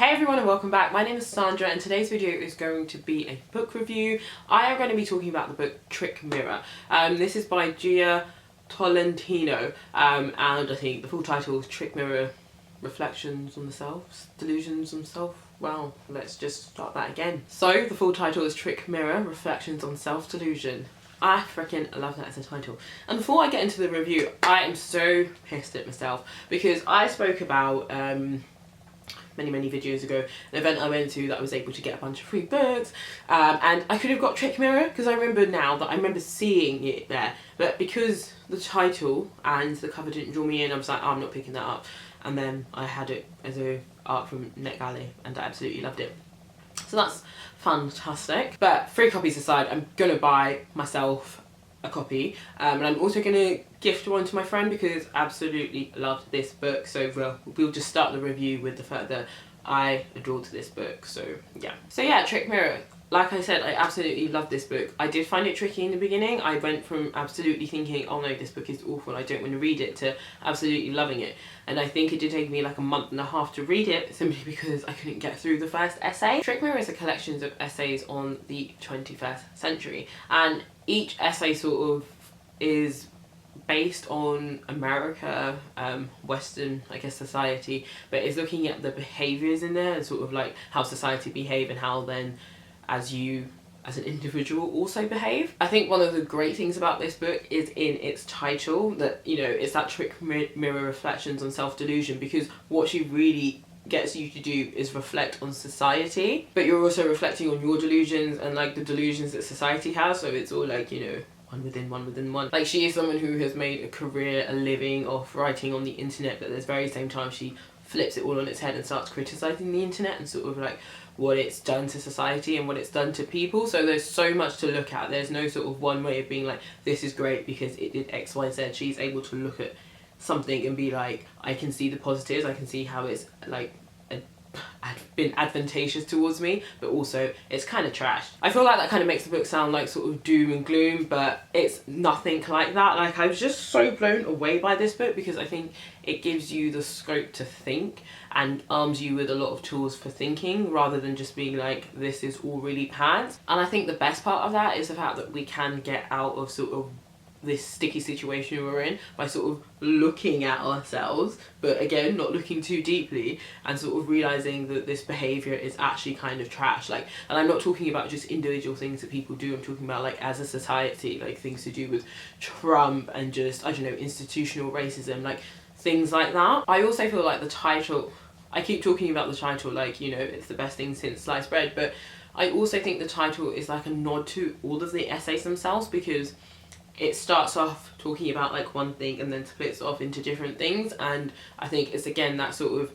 Hey everyone and welcome back. My name is Sandra and today's video is going to be a book review. I am going to be talking about the book Trick Mirror. This is by Jia Tolentino and I think the full title is Trick Mirror Reflections on the Self, Delusions on Self. Well, let's just start that again. So the full title is Trick Mirror Reflections on Self-Delusion. I freaking love that as a title. And before I get into the review, I am so pissed at myself because I spoke about many videos ago, an event I went to that I was able to get a bunch of free books, and I could have got Trick Mirror because I remember seeing it there, but because the title and the cover didn't draw me in, I was like, oh, I'm not picking that up. And then I had it as a art from NetGalley and I absolutely loved it. So that's fantastic. But 3 copies aside, I'm gonna buy myself a copy, and I'm also gonna gift one to my friend because I absolutely loved this book. So we'll just start the review with the fact that I adored this book. So yeah, Trick Mirror. Like I said, I absolutely loved this book. I did find it tricky in the beginning. I went from absolutely thinking, oh no, this book is awful, I don't want to read it, to absolutely loving it. And I think it did take me like a month and a half to read it simply because I couldn't get through the first essay. Trick Mirror is a collection of essays on the 21st century, and each essay sort of is based on America, Western, I guess, society, but is looking at the behaviours in there and sort of like how society behave and how then as you as an individual also behave. I think one of the great things about this book is in its title, that, you know, it's that Trick Mirror Reflections on Self-Delusion, because what she really gets you to do is reflect on society, but you're also reflecting on your delusions and like the delusions that society has. So it's all like, you know, one within one within one. Like, she is someone who has made a career, a living off writing on the internet, but at the very same time she flips it all on its head and starts criticizing the internet and sort of like what it's done to society and what it's done to people. So there's so much to look at. There's no sort of one way of being like, this is great because it did X, Y, Z. She's able to look at something and be like, I can see the positives, I can see how it's like been advantageous towards me, but also it's kind of trash. I feel like that kind of makes the book sound like sort of doom and gloom, but it's nothing like that. Like, I was just so blown away by this book because I think it gives you the scope to think and arms you with a lot of tools for thinking, rather than just being like, this is all really bad. And I think the best part of that is the fact that we can get out of sort of this sticky situation we're in by sort of looking at ourselves, but again, not looking too deeply, and sort of realizing that this behavior is actually kind of trash. Like, and I'm not talking about just individual things that people do, I'm talking about like as a society, like things to do with Trump and just, I don't know, institutional racism, like things like that. I also feel like the title, I keep talking about the title like, you know, it's the best thing since sliced bread, but I also think the title is like a nod to all of the essays themselves, because it starts off talking about like one thing and then splits off into different things. And I think it's again that sort of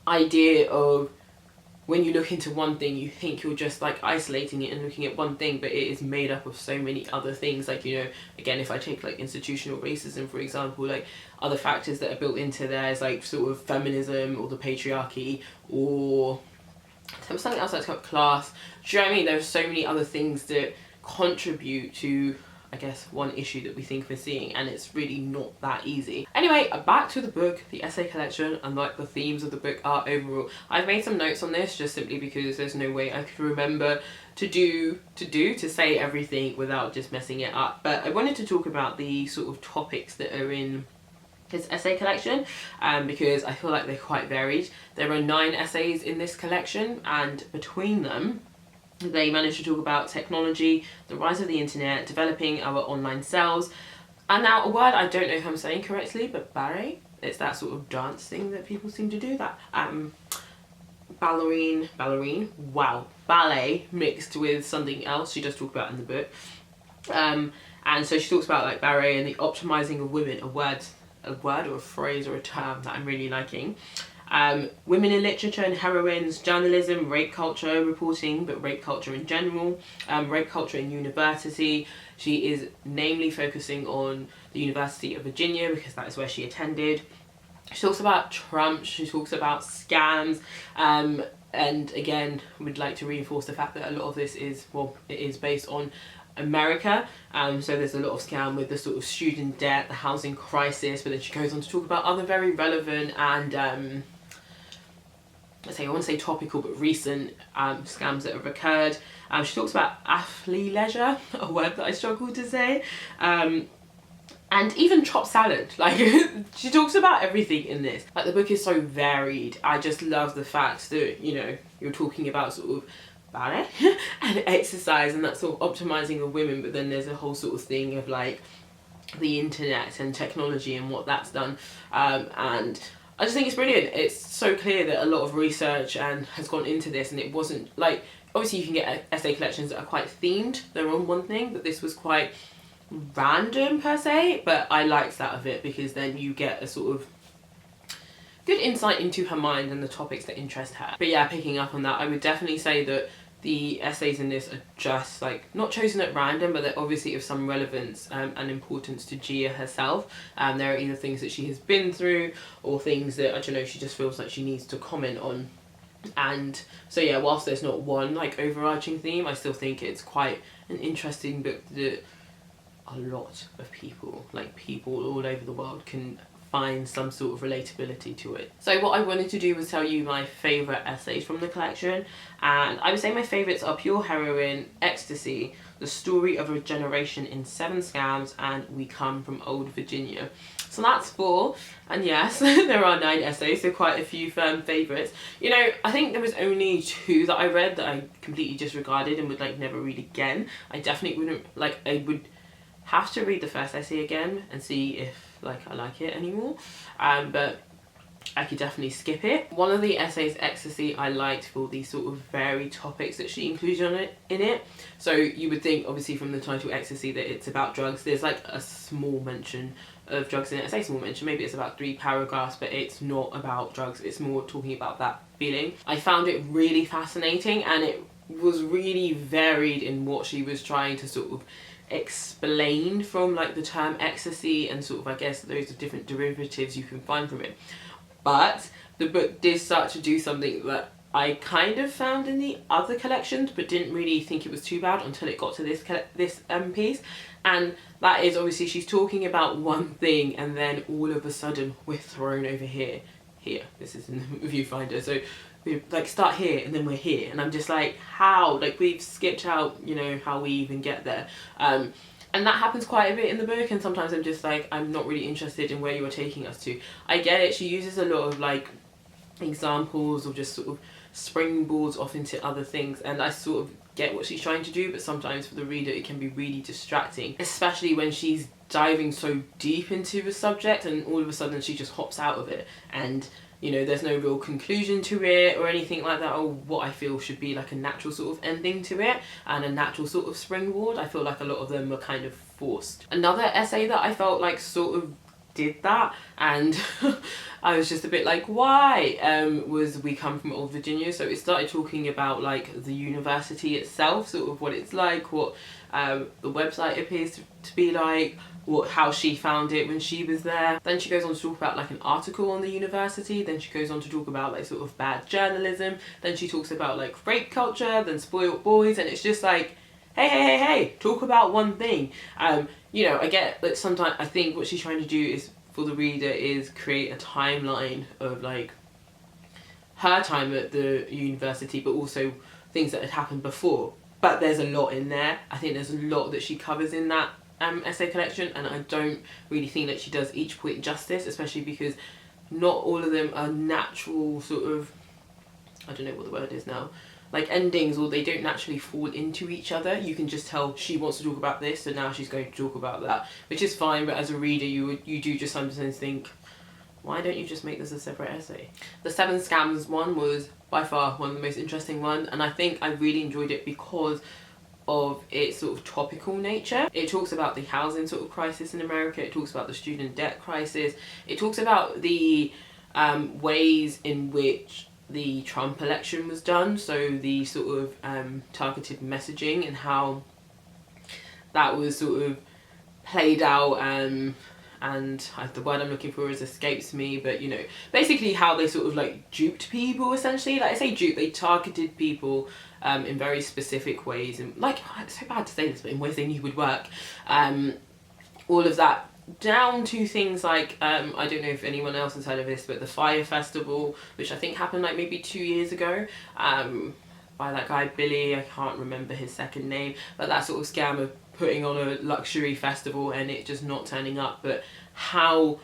idea of when you look into one thing, you think you're just like isolating it and looking at one thing, but it is made up of so many other things. Like, you know, again, if I take like institutional racism, for example, like other factors that are built into there is like sort of feminism or the patriarchy, or something else like class. Do you know what I mean? There's so many other things that contribute to, I guess, one issue that we think we're seeing, and it's really not that easy. Anyway, back to the book, the essay collection, and like the themes of the book are overall. I've made some notes on this just simply because there's no way I could remember to say everything without just messing it up. But I wanted to talk about the sort of topics that are in his essay collection, because I feel like they're quite varied. There are 9 essays in this collection, and between them they managed to talk about technology, the rise of the internet, developing our online selves, and now a word I don't know if I'm saying correctly, but ballet. It's that sort of dance thing that people seem to do, that ballet mixed with something else she does talk about in the book. And so she talks about like ballet and the optimizing of women, a word or a phrase or a term that I'm really liking. Women in literature and heroines, journalism, rape culture reporting, but rape culture in general, rape culture in university. She is namely focusing on the University of Virginia because that is where she attended. She talks about Trump, she talks about scams, and again, we'd like to reinforce the fact that a lot of this is, well, it is based on America, so there's a lot of scam with the sort of student debt, the housing crisis, but then she goes on to talk about other very relevant and I want to say topical, but recent scams that have occurred. She talks about athleisure, a word that I struggle to say, and even chopped salad. Like, she talks about everything in this. Like, the book is so varied. I just love the fact that, you know, you're talking about sort of ballet and exercise and that sort of optimizing of women, but then there's a whole sort of thing of like the internet and technology and what that's done, and I just think it's brilliant. It's so clear that a lot of research has gone into this, and it wasn't like, obviously you can get essay collections that are quite themed, they're on one thing, but this was quite random per se, but I liked that of it because then you get a sort of good insight into her mind and the topics that interest her. But yeah, picking up on that, I would definitely say that the essays in this are just like not chosen at random, but they're obviously of some relevance and importance to Gia herself. There are either things that she has been through or things that, I don't know, she just feels like she needs to comment on. And so yeah, whilst there's not one like overarching theme, I still think it's quite an interesting book that a lot of people, like people all over the world, can find some sort of relatability to it. So what I wanted to do was tell you my favourite essays from the collection, and I would say my favourites are Pure Heroine, Ecstasy, The Story of a Generation in 7 Scams, and We Come from Old Virginia. So that's 4, and yes, there are 9 essays, so quite a few firm favourites. You know, I think there was only 2 that I read that I completely disregarded and would like never read again. I definitely wouldn't, like, I would have to read the first essay again and see if like I like it anymore, but I could definitely skip it. One of the essays, Ecstasy, I liked for the sort of varied topics that she included in it. So you would think obviously from the title Ecstasy that it's about drugs. There's like a small mention of drugs in it. I say small mention, maybe it's about 3 paragraphs, but it's not about drugs, it's more talking about that feeling. I found it really fascinating, and it was really varied in what she was trying to sort of explain from like the term ecstasy and sort of, I guess, those are different derivatives you can find from it. But the book did start to do something that I kind of found in the other collections but didn't really think it was too bad until it got to this piece, and that is obviously she's talking about one thing and then all of a sudden we're thrown over here. This is in the viewfinder, so we like start here and then we're here, and I'm just like, how? Like, we've skipped out, you know, how we even get there. And that happens quite a bit in the book, and sometimes I'm just like, I'm not really interested in where you are taking us to. I get it, she uses a lot of like examples of just sort of springboards off into other things, and I sort of get what she's trying to do, but sometimes for the reader it can be really distracting, especially when she's diving so deep into the subject and all of a sudden she just hops out of it, and you know, there's no real conclusion to it or anything like that, or what I feel should be like a natural sort of ending to it and a natural sort of springboard. I feel like a lot of them were kind of forced. Another essay that I felt like sort of did that, and I was just a bit like, why, was We Come from Old Virginia. So it started talking about like the university itself, sort of what it's like, what the website appears to be like, how she found it when she was there. Then she goes on to talk about like an article on the university, then she goes on to talk about like sort of bad journalism, then she talks about like rape culture, then spoiled boys, and it's just like, hey, talk about one thing. You know, I get that sometimes I think what she's trying to do is for the reader is create a timeline of like her time at the university, but also things that had happened before. But there's a lot in there. I think there's a lot that she covers in that essay collection, and I don't really think that she does each point justice, especially because not all of them are natural sort of, I don't know what the word is now, like endings, or they don't naturally fall into each other. You can just tell she wants to talk about this, so now she's going to talk about that, which is fine, but as a reader you do just sometimes think, why don't you just make this a separate essay? The 7 Scams one was by far one of the most interesting ones, and I think I really enjoyed it because of its sort of topical nature. It talks about the housing sort of crisis in America, it talks about the student debt crisis, it talks about the ways in which the Trump election was done, so the sort of targeted messaging and how that was sort of played out, and the word I'm looking for is escapes me, but you know, basically how they sort of like duped people essentially. Like, I say dupe, they targeted people in very specific ways, and like, it's so bad to say this, but in ways they knew would work. All of that down to things like, I don't know if anyone else has heard of this, but the Fire Festival, which I think happened like maybe 2 years ago, by that guy Billy, I can't remember his second name, but that sort of scam of putting on a luxury festival and it just not turning up. But how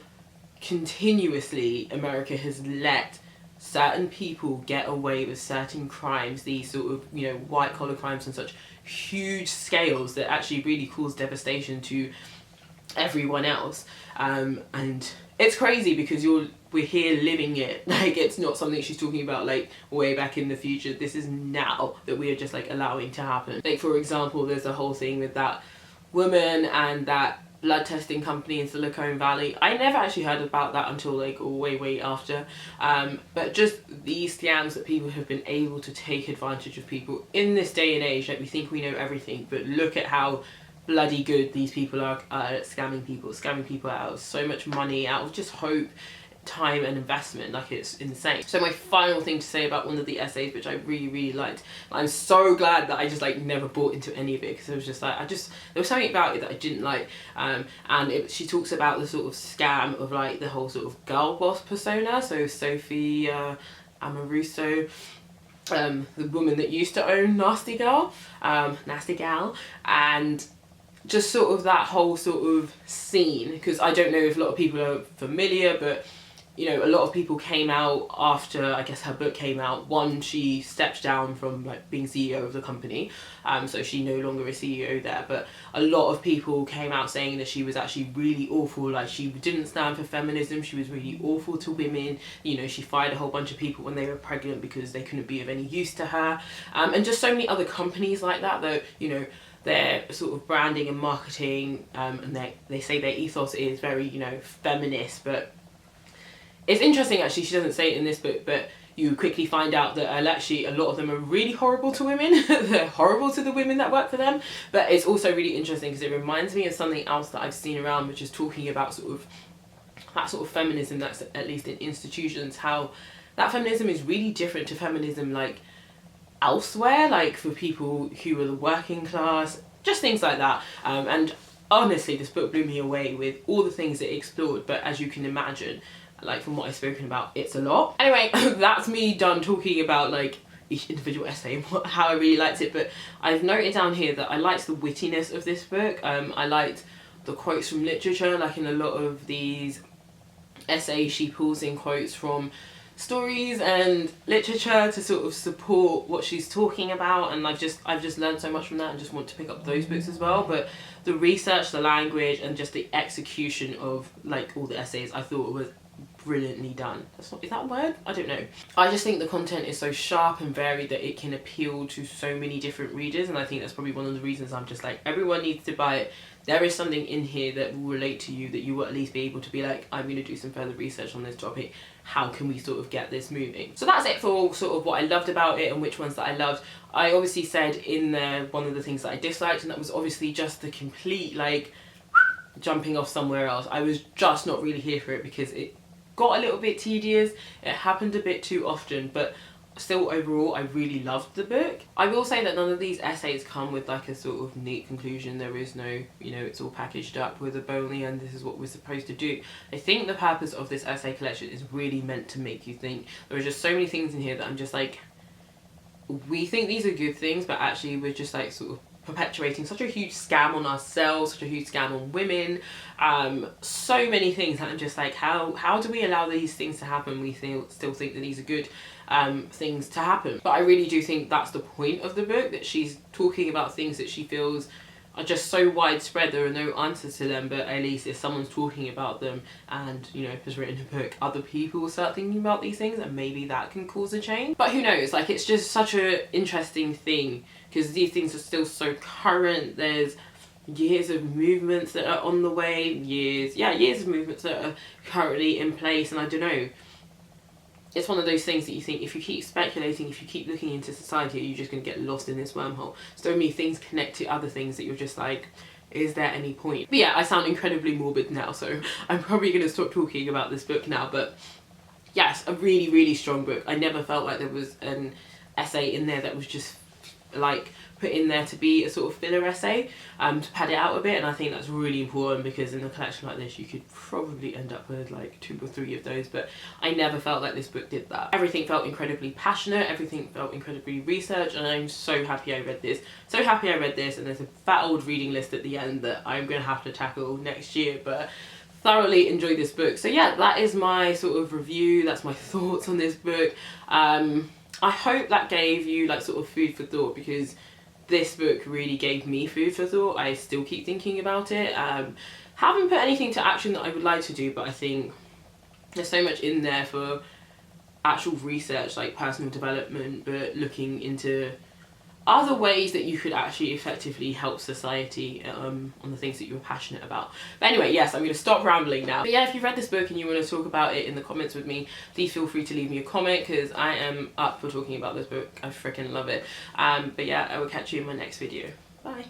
continuously America has let certain people get away with certain crimes, these sort of, you know, white collar crimes on such huge scales that actually really cause devastation to everyone else. And it's crazy because we're here living it. Like, it's not something she's talking about like way back in the future. This is now that we are just like allowing to happen. Like, for example, there's a whole thing with that woman and that blood testing company in Silicon Valley. I never actually heard about that until like way after. But just these scams that people have been able to take advantage of people in this day and age. Like, we think we know everything, but look at how bloody good these people are at scamming people out of so much money, out of just hope, time and investment. Like, it's insane. So my final thing to say about one of the essays, which I really liked, I'm so glad that I just like never bought into any of it, because it was just like, there was something about it that I didn't like. And she talks about the sort of scam of like the whole sort of girl boss persona. So Sophie Amoruso, the woman that used to own Nasty Gal, and just sort of that whole sort of scene, because I don't know if a lot of people are familiar, but you know, a lot of people came out after, I guess, her book came out. One, she stepped down from like being CEO of the company, so she no longer is CEO there, but a lot of people came out saying that she was actually really awful. Like, she didn't stand for feminism, she was really awful to women, you know, she fired a whole bunch of people when they were pregnant because they couldn't be of any use to her, and just so many other companies like that, though, you know, their sort of branding and marketing, and they say their ethos is very, you know, feminist. But it's interesting, actually, she doesn't say it in this book, but you quickly find out that actually a lot of them are really horrible to women. They're horrible to the women that work for them. But it's also really interesting because it reminds me of something else that I've seen around, which is talking about sort of that sort of feminism that's at least in institutions, how that feminism is really different to feminism like elsewhere, like for people who are the working class, just things like that. And honestly, this book blew me away with all the things it explored, but as you can imagine, like from what I've spoken about, it's a lot. Anyway, that's me done talking about like each individual essay and how I really liked it. But I've noted down here that I liked the wittiness of this book. I liked the quotes from literature. Like, in a lot of these essays, she pulls in quotes from stories and literature to sort of support what she's talking about, and I've just learned so much from that and just want to pick up those books as well. But the research, the language, and just the execution of like all the essays, I thought was brilliantly done. Is that a word? I don't know. I just think the content is so sharp and varied that it can appeal to so many different readers, and I think that's probably one of the reasons I'm just like, everyone needs to buy it. There is something in here that will relate to you, that you will at least be able to be like, I'm going to do some further research on this topic. How can we sort of get this moving? So that's it for sort of what I loved about it and which ones that I loved. I obviously said in there one of the things that I disliked, and that was obviously just the complete like jumping off somewhere else. I was just not really here for it because it got a little bit tedious. It happened a bit too often, but still overall I really loved the book. I will say that none of these essays come with like a sort of neat conclusion. There is no, you know, it's all packaged up with a bow in the end, this is what we're supposed to do. I think the purpose of this essay collection is really meant to make you think. There are just so many things in here that I'm just like, we think these are good things, but actually we're just like sort of perpetuating such a huge scam on ourselves, such a huge scam on women, so many things that I'm just like, how do we allow these things to happen? We still think that these are good things to happen. But I really do think that's the point of the book, that she's talking about things that she feels are just so widespread, there are no answers to them, but at least if someone's talking about them and, you know, has written a book, other people will start thinking about these things, and maybe that can cause a change. But who knows, like, it's just such an interesting thing because these things are still so current. There's years of movements that are on the way, years of movements that are currently in place, and I don't know, it's one of those things that you think, if you keep speculating, if you keep looking into society, you're just going to get lost in this wormhole. So many things connect to other things that you're just like, is there any point? But yeah, I sound incredibly morbid now, so I'm probably going to stop talking about this book now. But yes, a really, really strong book. I never felt like there was an essay in there that was just like put in there to be a sort of filler essay to pad it out a bit, and I think that's really important because in a collection like this you could probably end up with like 2 or 3 of those, but I never felt like this book did that. Everything felt incredibly passionate, everything felt incredibly researched, and I'm so happy I read this. So happy I read this, and there's a fat old reading list at the end that I'm going to have to tackle next year, but thoroughly enjoyed this book. So yeah, that is my sort of review, that's my thoughts on this book. I hope that gave you like sort of food for thought, because this book really gave me food for thought. I still keep thinking about it. Haven't put anything to action that I would like to do, but I think there's so much in there for actual research, like personal development, but looking into other ways that you could actually effectively help society on the things that you're passionate about. But anyway, yes, I'm going to stop rambling now. But yeah, if you've read this book and you want to talk about it in the comments with me, please feel free to leave me a comment, because I am up for talking about this book. I freaking love it. But yeah, I will catch you in my next video. Bye.